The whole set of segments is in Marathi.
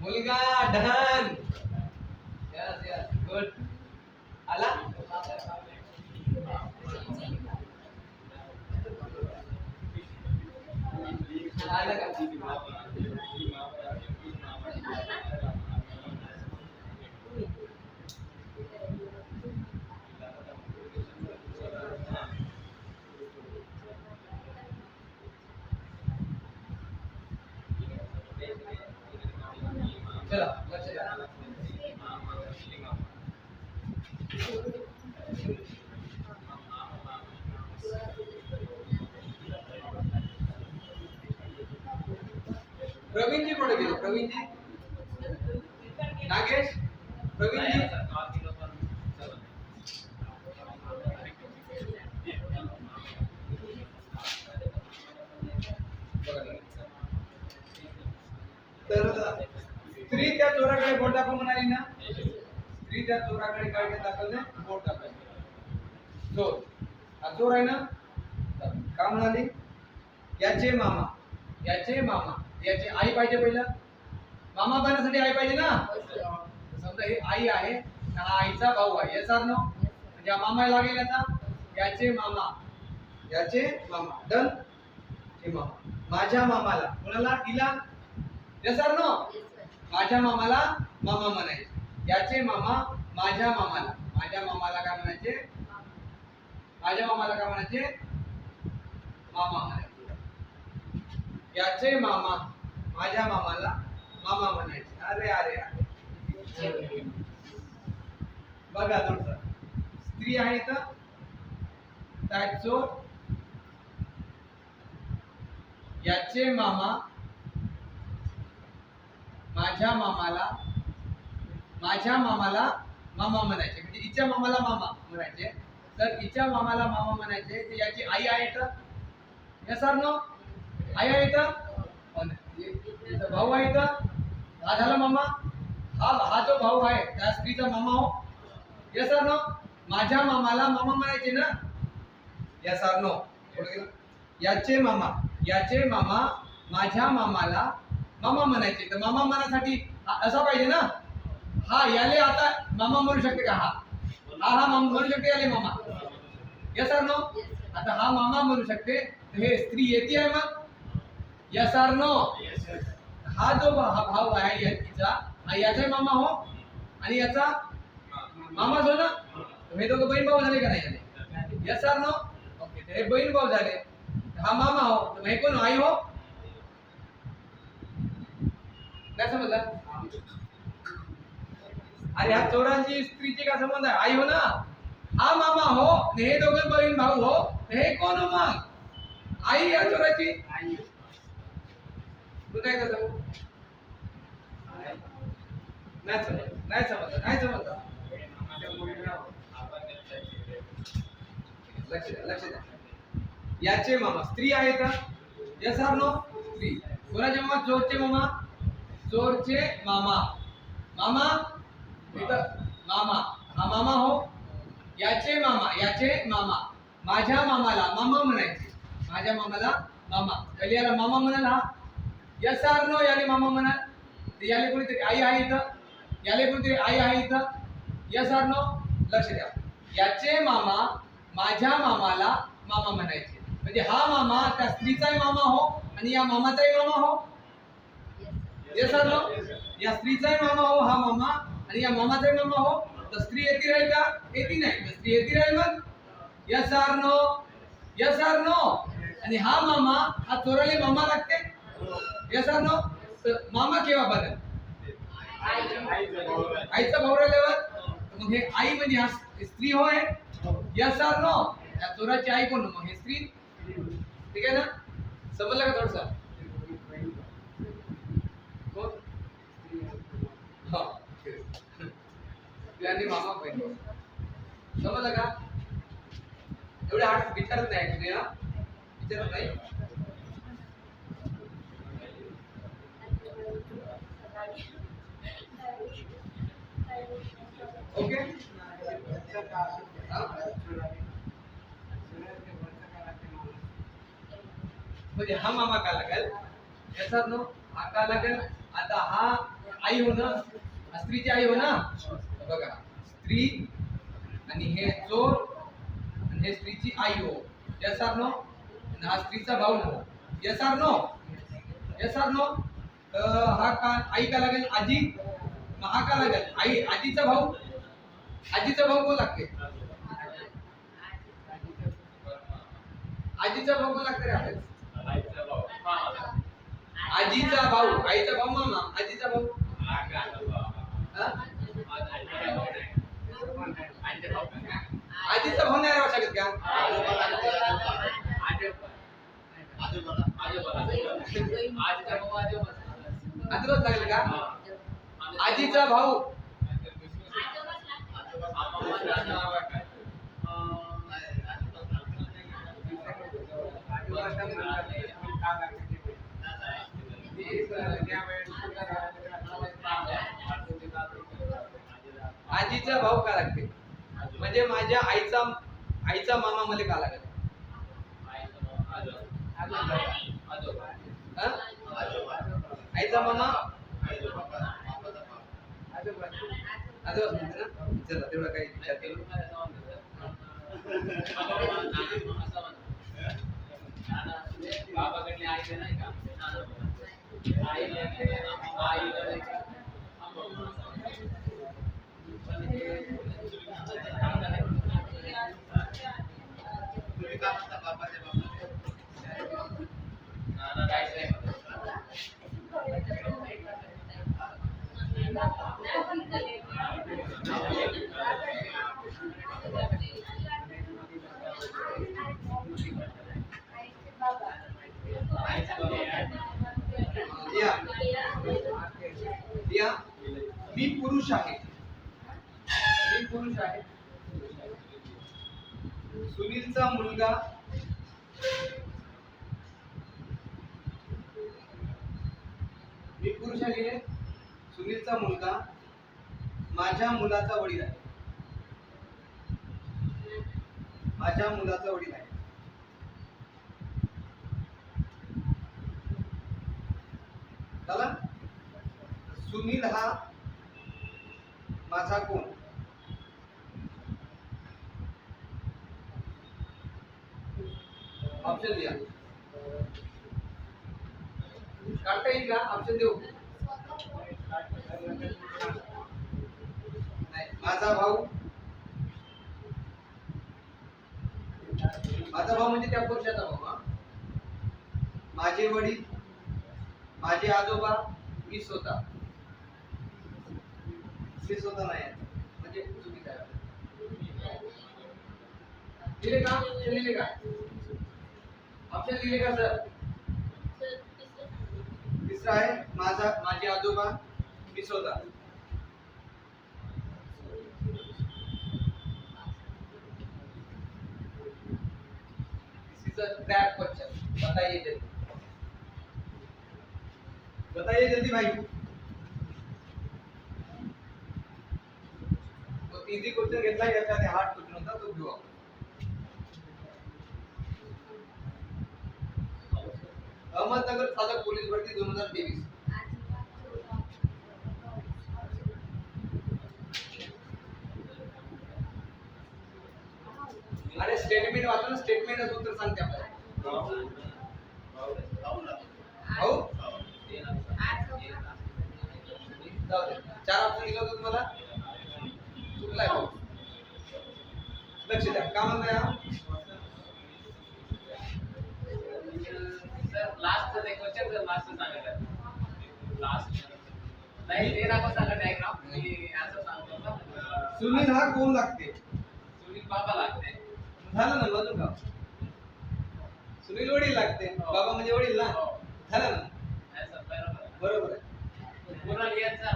मुलगा डन. Yes yes good. आला आलं का? चला लक्ष द्या. प्रवीणजी पुढे गेले. प्रवीणजी नागेश प्रवीणजी तर स्त्री त्या चोराकडे बोट दाखव म्हणाली ना. स्त्री त्या चोराकडे काय दाखवले? बोट दाखवले. चोर हा चोर आहे ना. का म्हणाली? याचे मामा. याचे मामा. याची आई पाहिजे पहिला. मामा बनण्यासाठी आई पाहिजे ना. समजा ही आई आहे, हा आईचा भाऊ आहे. याचा नो म्हणजे मामा लागेल याचा. याचे मामा. याचे मामा. डन. हे मामा. माझ्या मामाला. कोणाला? तिला. याचा नो माझ्या मामाला मामा म्हणायचे. याचे मामा माझ्या मामाला. माझ्या मामाला काय म्हणायचे? माझ्या मामाला काय म्हणायचे? मामा म्हणायचे. याचे मामा माझ्या मामाला मामा म्हणायचे. अरे अरे अरे बघा थोडं. स्त्री आहे तर काय चोर. याचे मामा माझ्या मामाला मामा म्हणायचे. म्हणजे हिच्या मामाला मामा म्हणायचे. तर हिच्या मामाला मामा म्हणायचे. तर याची आई आहे तर यस ऑर नो. आई आहे तर भाऊ आहे तर हा झाला मामा. हा जो भाऊ आहे त्या स्त्रीचा मामा हो. Yes or no. माझ्या मामाला मामा म्हणायचे ना. Yes or no. याचे मामा माझ्या मामाला मामा म्हणायचे. तर मामा म्हणासाठी असा पाहिजे ना. हा याले आता मामा म्हणू शकते का? हा मामा म्हणू शकते याले मामा. Yes or no. आता हा मामा म्हणू शकते. हे स्त्री येते आहे मग. Yes or no. हा जो भाऊ आहे याचा याचा मामा हो आणि याचा मामा हो ना. हे दोघं बहीण भाऊ झाले का नाही? Yes or no. ओके. हे बहीण भाऊ झाले. हा मामा हो. हे कोण? आई हो. काय समजला? अरे ह्या चोरांची स्त्रीची काय संबंध आहे? आई हो ना. हा मामा हो. हे दोघं बहीण भाऊ हो. हे कोण हो मग? आई या चोराची. तू काय करतो? नाही समजलं. लक्ष द्या. याचे मामा स्त्री आहे का? Yes or no. स्त्री. कोणाचे मामा? चोरचे मामा. चोरचे मामा. मामा मामा हा मामा हो. याचे मामा माझ्या मामाला मामा म्हणायचे. माझ्या मामाला मामा. पहिले याला मामा म्हणाल हा. Yes or no. याले मामा म्हणाल. याले कोणीतरी आई आहे इथं. याले कोणीतरी आई आहे इथं. Yes or no. लक्ष द्या. याचे मामा माझ्या मामाला मामा म्हणायचे. म्हणजे हा मामा त्या स्त्रीचाही मामा हो आणि या मामाचाही मामा हो. Yes or no. या स्त्रीचाही मामा हो हा मामा आणि या मामाचाही मामा हो. तर स्त्री येती राहील का? येती नाही. स्त्री येती राहील मग. Yes or no. Yes or no. आणि हा मामा हा चोराले मामा लागते. Yes or no. तर मामा केव्हा बनेल? आईचा भाऊ राहिल्यावर. मग हे आई म्हणजे हा स्त्री होय. Yes or no. या चोराची आई कोण? मग हे स्त्री. ठीक आहे ना. समजलं का थोडंसं? आणि मामा बहीण. समजलं का? एवढे हार्ट विचारत नाही ऍक्च्युली ना. विचारत नाही. ओके. म्हणजे हा मामा का लागेल याचा नो हा का लागेल आता हा आई हो ना स्त्रीची आई हो ना बघा स्त्री आणि हे चोर आणि हे स्त्रीची आई हो यस आर नो हा स्त्रीचा भाऊ हो यस आर नो हा का आई का लागेल आजी मग हा का लागेल आई आजीचा भाऊ कोण लागते आजीचा भाऊ कोण लागते रे आजीचा भाऊ आईचा भाऊ मामा आजीचा भाऊ हा? आजीचा भाऊ नाही राहू शकत का आजोबाच लागेल का आजीचा भाऊ आजीचा भाऊ का लागते म्हणजे माझ्या आईचा मामा मला का लागेल आईचा मामा आजोबा म्हणते ना चला तेवढं काही विचार केलं बाबाकडे आई नाही का आई मी पुरुष आहे सुनीलचा मुलगा मी पुरुष आहे सुनीलचा मुलगा माझ्या मुलाचा वडील आहे चला सुनील हा माझा कोण ऑप्शन द्या काढता येईल का ऑप्शन देऊ नाही माझा भाऊ म्हणजे त्या पुरुषाचा भाऊ हा माझे वडील माझे आजोबा मी स्वतः नाही म्हणजे चुकीचं आहे लिहिले का ऑप्शन लिहिले का सर तिसरा आहे माझे आजोबा मी स्वतः ट्रैप क्वेश्चन बताइए जल्दी भाई तो इजी क्वेश्चन घेतला याच्यात हार्ड क्वेश्चन होता तो घेऊ आपण अहमदनगर साधक पोलीस भरती 2023 अरे स्टेटमेंट वाचा ना स्टेटमेंटच उत्तर सांगते आपल्याला हो जाऊ दे 4 ऑप्शन दिलं होतं तुम्हाला चुकलाय भाऊ लक्ष द्या का म्हणताय सर लास्ट ते क्वेश्चन सर लास्ट सांगायचं लास्ट नाही ते दाखव सांगा डायग्राम मी आन्सर सांगतो ना सुनील हा कोण लागते सुनील बाबा लागते झालं ना बाजू का सुनील वडील लागते बाबा म्हणजे वडील ना झालं ना बरोबर आहे पूर्ण लिहायचा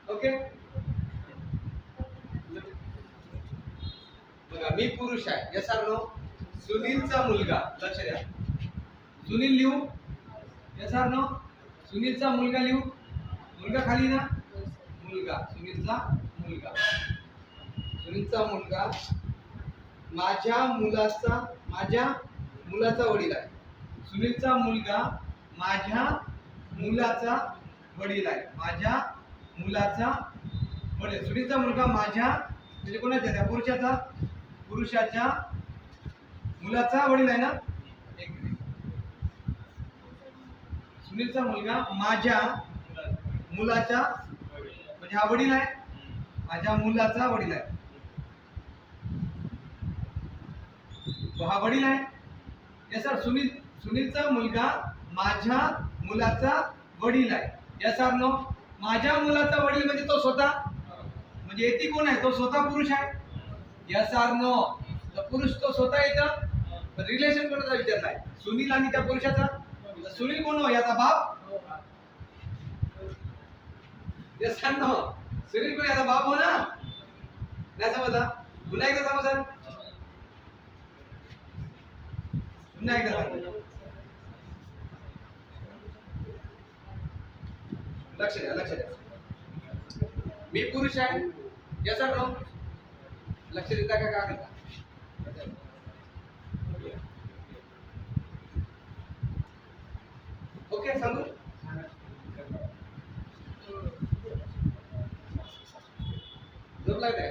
ओके बघा मी पुरुष आहे यस आर नो सुनीलचा मुलगा लक्ष द्या सुनील लिहू यस आर नो सुनीलचा मुलगा लिहू मुलगा खाली ना मुलगा, सुनीलचा मुलगा, सुनीलचा मुलगा माझ्या मुलाचा वडील आहे. सुनीलचा मुलगा माझ्या मुलाचा वडील आहे. माझ्या मुलाचा वडील. सुनीलचा मुलगा माझ्या म्हणजे कोणाच्या, त्या पुरुषाच्या मुलाचा वडील आहे ना. एक मिनिट. सुनीलचा मुलगा माझ्या मुलाचा म्हणजे हा वडील आहे. माझ्या मुलाचा वडील आहे. तो हा वडील आहे. Yes sir. सुनीलचा मुलगा माझ्या मुलाचा वडील आहे. Yes sir. नो. माझ्या मुलाचा वडील म्हणजे तो स्वतः, म्हणजे येती कोण आहे, तो स्वतः पुरुष आहे. Yes sir. नो. पुरुष तो स्वतः येतं, पण रिलेशन कोणाचा विचारला आहे, सुनील आणि त्या पुरुषाचा. सुनील कोण हो, याचा बाप. Yes sir. नो. सुनील कोण, याचा बाप हो ना. नाही समजला. पुन्हा एकदा सांगू सर. पुन्हा एकदा सांगू. लक्ष द्या, लक्ष द्या. मी पुरुष आहे. Yes sir. नो. लक्ष देता का काय करता. ओके सांगू. झोप लागते.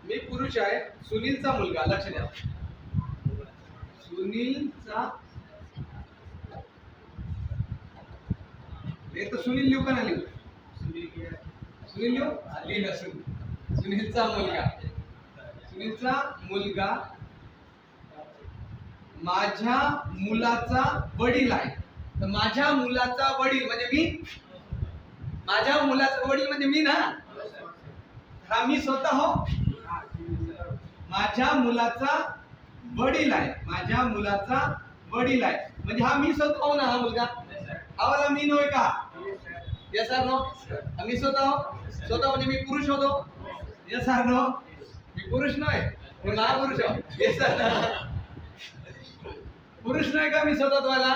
मी पुरुष आहे. सुनीलचा मुलगा, लक्ष द्या. सुनीलचा, एक तर सुनील लिहू का नाही लिहू. सुनील लिहू. लिहिलं. सुनीलचा मुलगा, सुनीलचा मुलगा माझ्या मुलाचा वडील आहे. तर माझ्या मुलाचा वडील म्हणजे मी. माझ्या मुलाचा वडील म्हणजे मी ना. हा मी स्वतः हो. माझ्या मुलाचा वडील आहे. माझ्या मुलाचा वडील आहे म्हणजे हा मी स्वतः हो ना. हा मुलगा हा वाला मी नव्हे का. Yes sir. नो. मी स्वतः हो. स्वतः म्हणजे मी पुरुष होतो. Yes sir. नो. मी पुरुष नव्हे, मी महापुरुष हो. Yes sir. पुरुष नाही का मी स्वतः व्हायला.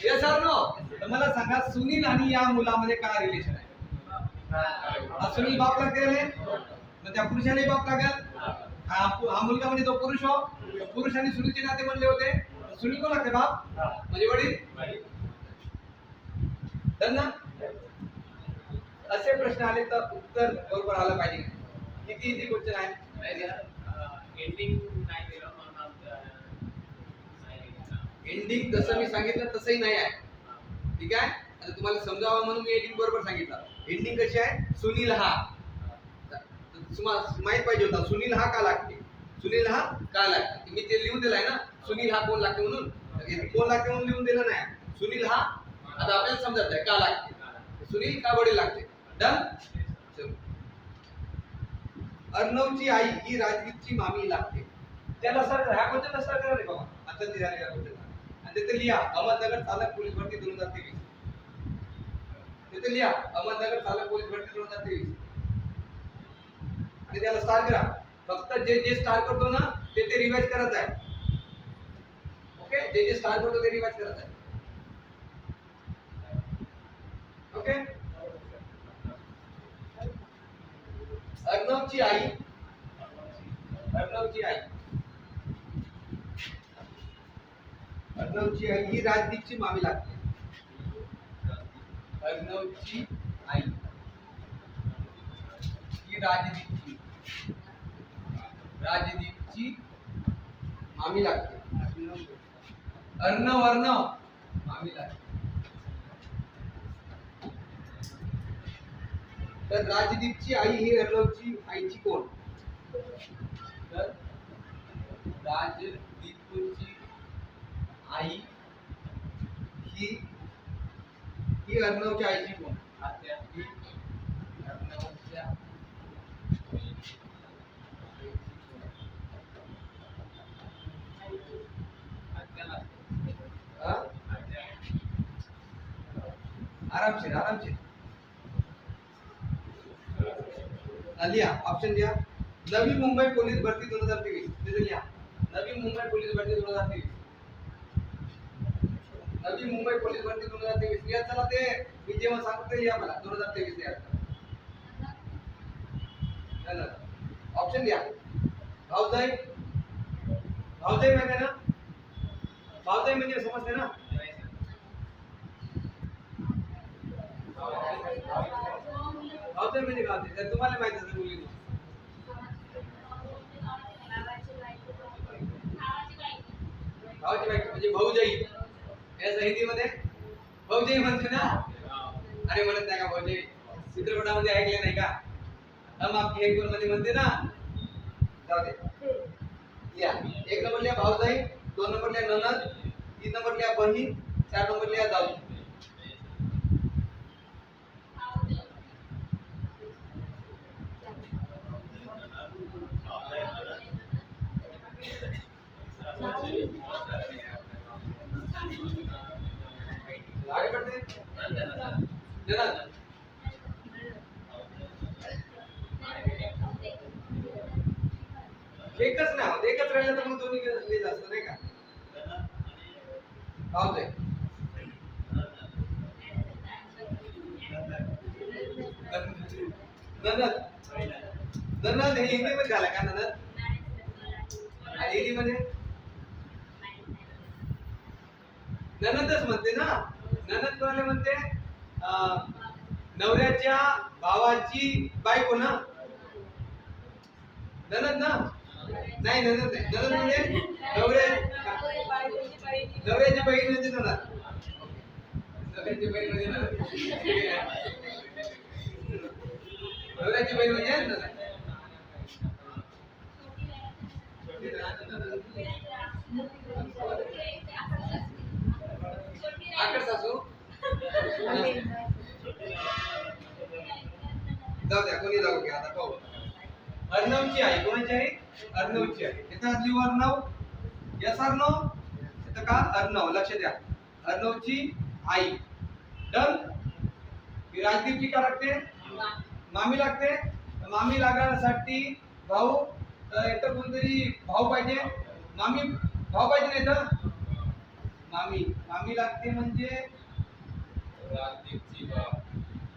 Yes sir. नो. तर मला सांगा, सुनील आणि या मुलामध्ये काय रिलेशन आहे. सुनील बाप लागते, मग त्या पुरुषाने बाप लागेल. हा मुलगा म्हणजे तो पुरुष हो. पुरुष आणि सुनीलचे नाते म्हणले होते. सुनील कोण लागते, बाप म्हणजे वडील. ना. असे प्रश्न आले तर उत्तर बरोबर आलं पाहिजे. किती इझी क्वेश्चन आहे. एंडिंग नाही दिलं एंडिंग जसं मी सांगितलं तसंही नाही आहे. ठीक आहे. आता तुम्हाला समजावं म्हणून मी एंडिंग बरोबर सांगितलं. एंडिंग कशी आहे, सुनील हा. तुम्हाला माहित पाहिजे होता सुनील हा का लागते. सुनील हा का लागते मी ते लिहून दिलाय ना. सुनील हा कोण लागते म्हणून. कोण लागते म्हणून लिहून दिलं नाही. सुनील हा आता आपल्याला समजत आहे का लागते. सुनील का वडील लागते. डन. अर्णवची आई ही राजवीरची मामी लागते. त्याला सर ह्या क्वेश्चनला सर करा रे बाबा. आता ती झाली आणि तिथे लिहा अहमदनगर चालक पोलीस भरती 2023. तिथे लिहा अहमदनगर चालक पोलीस भरती 2023 आणि त्याला स्टार करा. फक्त जे जे स्टार करतो ना ते रिवाइज करायचं आहे. ओके. जे जे स्टार करतो ते रिवाइज करायचं आहे. ओके. अर्णवची आई, अर्णवची आई, अर्णवची आई ही राजदीपची मामी लागते. अर्णवची आई ही राजदीपची मामी लागते. अर्णव मामी लागते. तर राजदीपची आई ही अर्णवची आईची कोण. तर राजदीपची आई ही अर्णवच्या आईची कोण. ही अर्णवच्या आरामशीर आरामशीर लिहा. ऑप्शन लिहा. नवी मुंबई पोलीस भरती 2023. तिथे लिहा नवी मुंबई पोलीस भरती 2023. नवी मुंबई पोलीस भरती 2023 लिहा. चला ते मी जेव्हा सांगतो ते लिहा मला 2023 लिहा. ऑप्शन लिहा. भाऊजाई भाऊजाई माहिती आहे ना? भाऊजाई म्हणजे समजते ना? भाऊजाई म्हणजे काय होते? तर तुम्हाला माहिती असेल मुलींना. भावाची बायको म्हणजे भाऊजाई. याच हिंदीमध्ये भाऊजाई म्हणते ना? अरे म्हणत नाही का भाऊजाई? चित्रपटामध्ये ऐकले नाही का? हम आपके एक मध्ये म्हणते ना? जाऊ दे. या एक नंबर लिहा भाऊजाई, 2 नंबर लिहा ननद, 3 नंबर लिहा बहीण, 4 नंबर लिहा जाऊ. आगे बढ़ते हैं. ननद एकच ना एकच राहिलं तर मग दोन्ही लिहिलं असतं नाही का? भाऊजाई ननद ननद हे हिंदी मध्ये झालं का ननद? आणि हिंदी मध्ये ननदच म्हणते ना? ननद कोणाला म्हणते? नवऱ्याच्या भावाची बायको ना? ननद ना? नाही ननद नाही. ननद म्हणजे नवऱ्याची बहीण म्हणजे ननद. नवऱ्याची बहीण म्हणजे ननद. नवऱ्याची बहीण म्हणजे ननद. आकर सासू जाऊ द्या कोणी जाऊ घ्या. आता पाहू. अर्णवची आई कोणाची आहे? अर्णवची आई. इथं लिहू अर्णव. यस अर्णव. इथं का अर्णव लक्ष द्या. अर्णवची आई. डन. राजदीपची का लागते? मामी लागते. मामी लागण्यासाठी भाऊ इथं कोणतरी भाऊ पाहिजे. मामी भाऊ पाहिजे नाही तर मामी मामी लागते म्हणजे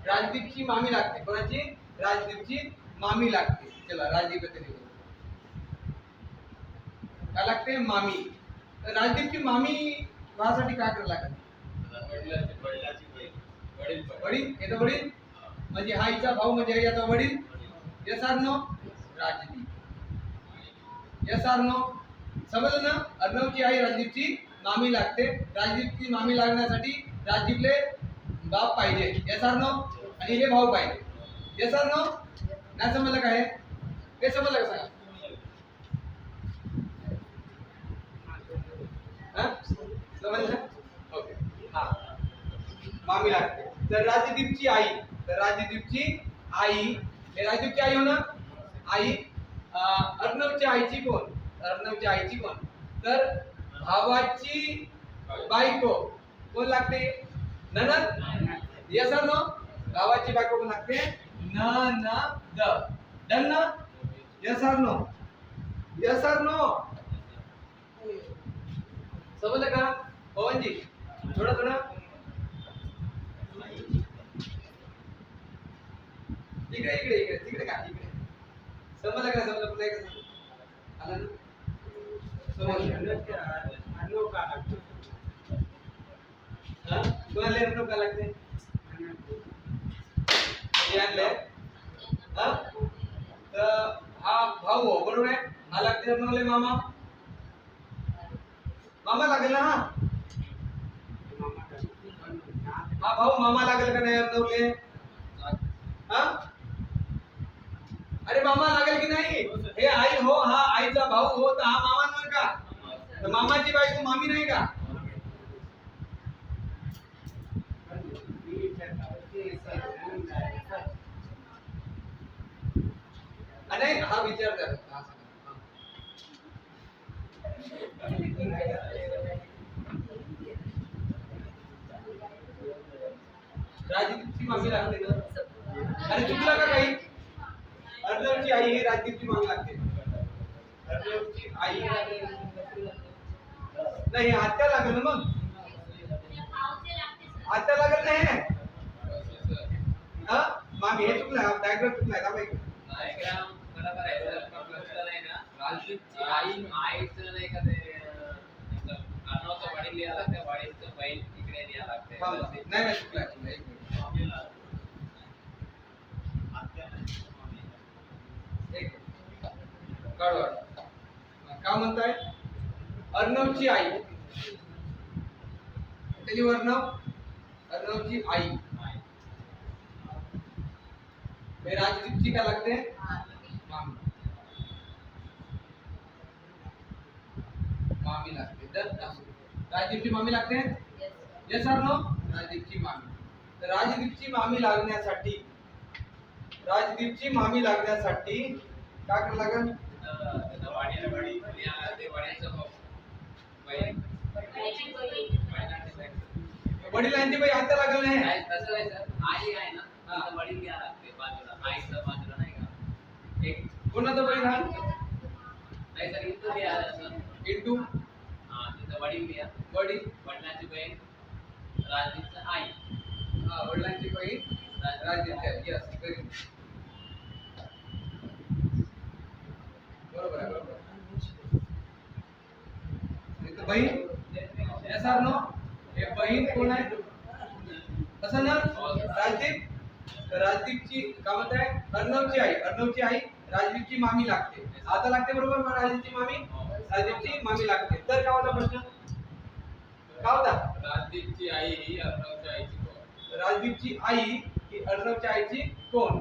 राजदीपची मामी लागते. कोणाची? राजदीपची मामी लागते. चला राजदीप येते काय लागते? मामी. राजदीपची मामी व्हासाठी काय करायला लागेल? वडील. येतं वडील म्हणजे हा हिचा भाऊ म्हणजे याचा वडील. Yes or no? Rajdeep. Yes or no? समजलं ना? अर्णवची आई राजदीपची मामी लागते. राजदीपची मामी लागण्यासाठी राजदीपले बाप पाहिजे. Yes or no? आणि हे भाऊ पाहिजे. Yes or no? नाही समजलं काय? ते समजलं का सांगा? समजलं? ओके. हा मामी लागते. तर राजदीपची आई. तर राजदीपची आई हे राजदीपची आई हो ना? आई. अर्णवच्या आईची कोण? अर्णवच्या आईची कोण? तर भावाची बायको कोण लागते? ननद. Yes or no? भावाची बायको कोण लागते? ननद. डन ना? Yes or no? Yes or no? समजलं का पवनजी? थोडं इकडे इकडे इकडे तिकडे का इकडे समजलं का? समजलं पुन्हा एकदा सांग. आलं ना? समजलं हा कोणाला अर्णव का लागते? हा तर हा भाऊ हो बरोबर आहे. हा लागते अर्णवले मामा. मामा लागेल ना? हा भाऊ मामा लागेल का नाही अर्णवले? हा अरे मामा लागेल की नाही? हे आई हो हा आईचा भाऊ हो तर हा मामा नाही का? तर मामाची बायको मामी नाही का? नाही हा विचार कर. राजदीपची मामी लागते ना? अरे चुकलं का काही? अर्णवची आई ही राजदीपची मामी लागते. अर्णवची आई नाही आत्या लागेल ना मग? आता लागत नाही हा मामी हे चुकलं डायग्राम चुकलाय का बाई डायग्राम बरोबर आहे सर पण प्रश्न नाही ना राजदीपची आईचं नाही का ते अर्णवचं वडील लिहायला लागते वडीलचं बहीण इकडे लिहायला लागते नाही नाही चुकलाय एक मिनिट एक काढू का म्हणताय अर्णवची आई त्याची अर्णवची आई राजदीपची काय लागते मामी मामी लागते तर राजदीपची मामी लागते येस सर नो राजदीपची मामी तर राजदीपची मामी लागण्यासाठी काय करावं लागेल वडिलांची बाई आता लागल नाही तसं नाही सर आई आहे ना वडील लिहायला लागते बाजूला आईचं बाजूला नाही का एक कोणाचं बहीण हा नाही सर इंटू लिहायला सर इंटू हा तिथं वडील लिहा वडील वडिलांची बहीण राजदीपचं आई हा वडिलांची बहीण राजदीपची आई यस व्हेरी बरोबर आहे बरोबर इथं बहीण यस आर नो हे बहीण कोण आहे असं ना राजदीपची काय म्हणताय अर्णवची आई राजदीपची मामी लागते आता लागते बरोबर मग राजदीपची मामी लागते तर काय होता प्रश्न काय होता राजदीपची आई ही अर्णवच्या आईची कोण राजदीपची आई ही अर्णवच्या आईची कोण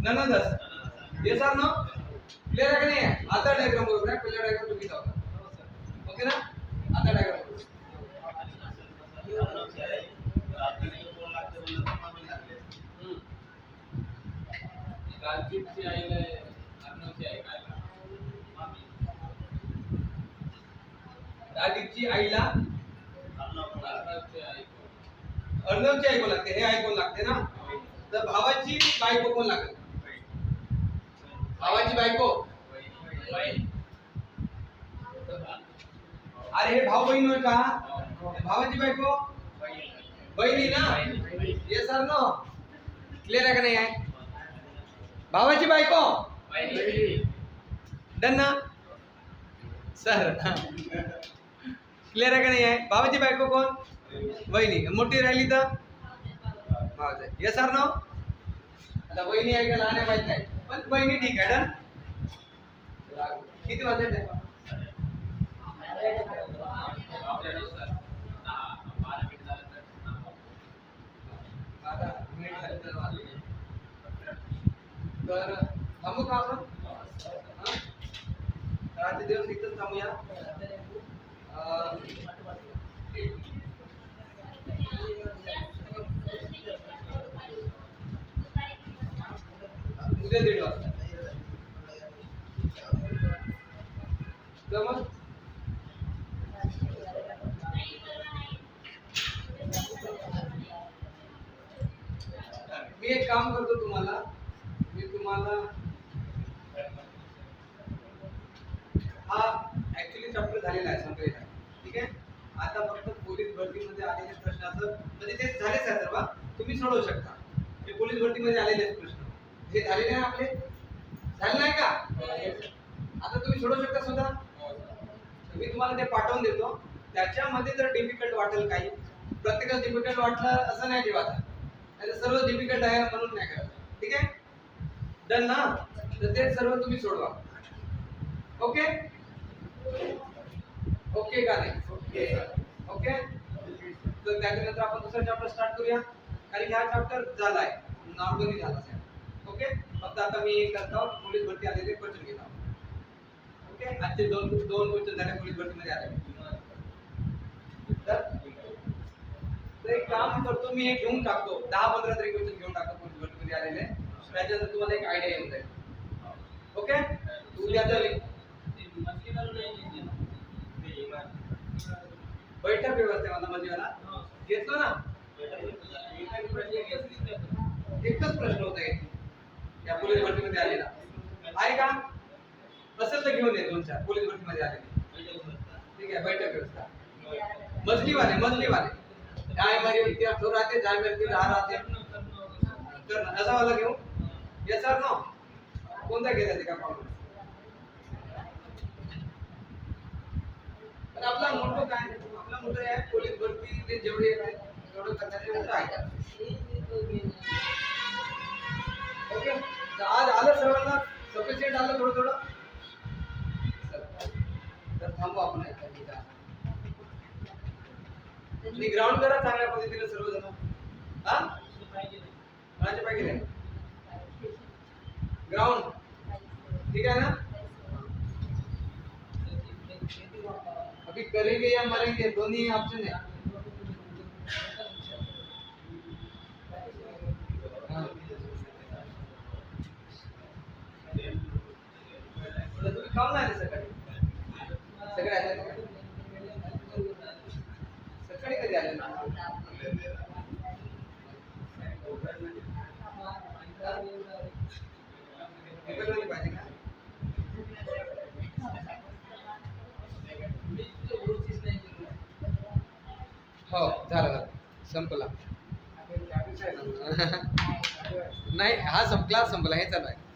ननदस हे सर नो क्लिअर आहे की नाही आता डायग्राम बरोबर आहे पहिला डायग्राम चुकीचा होता ओके ना आता डायग्राम राजदीपची आईला अर्णवची आई काय राजदीपची आईला अर्णवची आई अर्णवची आई कोण कोण लागते हे आई कोण लागते ना तर भावाची बायको कोण लागते भावाची बायको अरे हे भाऊ बहीण होय का भावाची बायको बहिणी ना ये सर नो क्लिअर आहे का नाही आहे भावाची बायको डन ना सर क्लिअर आहे का नाही आहे भावाची बायको कोण बहिणी मोठी राहिली तर ये सर नो आता बहिणी आहे का लहान आहे माहित नाही पण बहिणी ठीक आहे डन किती वाजले तर थांबू का आपण आजचे दिवस इथंच थांबूया उद्या 1:30 वाजता जमत मी एक काम करतो मी तुम्हाला हा ऍक्च्युली चॅप्टर झालेला आहे संपलेला ठीक आहे आता फक्त पोलीस भरतीमध्ये आलेले प्रश्नाचं म्हणजे ते झालेच आहे सर्व तुम्ही सोडवू शकता ते पोलीस भरतीमध्ये आलेले प्रश्न हे झालेले आहे आपले झाले नाही का आता तुम्ही सोडवू शकता सुद्धा मी तुम्हाला ते पाठवून देतो त्याच्यामध्ये जर डिफिकल्ट वाटेल काही प्रत्येकाला डिफिकल्ट वाटलं असं नाही ठेवायचं नाही सर्व डिफिकल्ट आहे म्हणून नाही करायचं ठीक आहे डन ना तर ते सर्व तुम्ही सोडवा ओके ओके का नाही ओके तर त्याच्यानंतर आपण दुसरा चॅप्टर स्टार्ट करूया कारण हा चॅप्टर झालाय नॉर्मली झाला आहे ओके फक्त आता मी करतो पोलीस भरती आलेले क्वेश्चन घेतो ओके आजचे दोन क्वेश्चन झाले पोलीस भरतीमध्ये आले तर एक काम करतो मी एक घेऊन टाकतो 10-15 तरी क्वेश्चन घेऊन टाकतो पोलीस भरतीमध्ये आलेले त्याच्यानंतर तुम्हाला एक आयडिया येऊन जाईल ओके उद्याचं बैठक व्यवस्थेमध्ये मजेवाला घेतलो ना एकच प्रश्न होता या पोलीस भरतीमध्ये आलेला आहे का असेल तर घेऊन ये 2-4 पोलीस भरतीमध्ये आलेले ठीक आहे बैठक व्यवस्था मजलीवाले डाय मरी त्या तो राहते डाय मरी राह राहते तर असा वाला घेऊ येस सर नो कोणता घेता ते का पाहू तर आपला मोठो काय आपला मोठो आहे पोलीस भरती ते जेवढे तेवढं करण्याचे मोठं आहे ओके तर आज आलं सर्वांना सफिशियंट आलं थोडं थोडं तर थांबू आपण आणि ग्राउंड करा चांगल्या पद्धतीने सर्वजण हा कोणाचे पाहिजे ग्राउंड ठीक है ना अभी करेंगे या मरेंगे दोनों ऑप्शन है हाँ। तर तुम्ही काम नाही आले सकाळी सगळे आले ना? सकाळी कधी आले ना निघालं पाहिजे का हो झालं संपला नाही हा क्लास संपला हे चालू आहे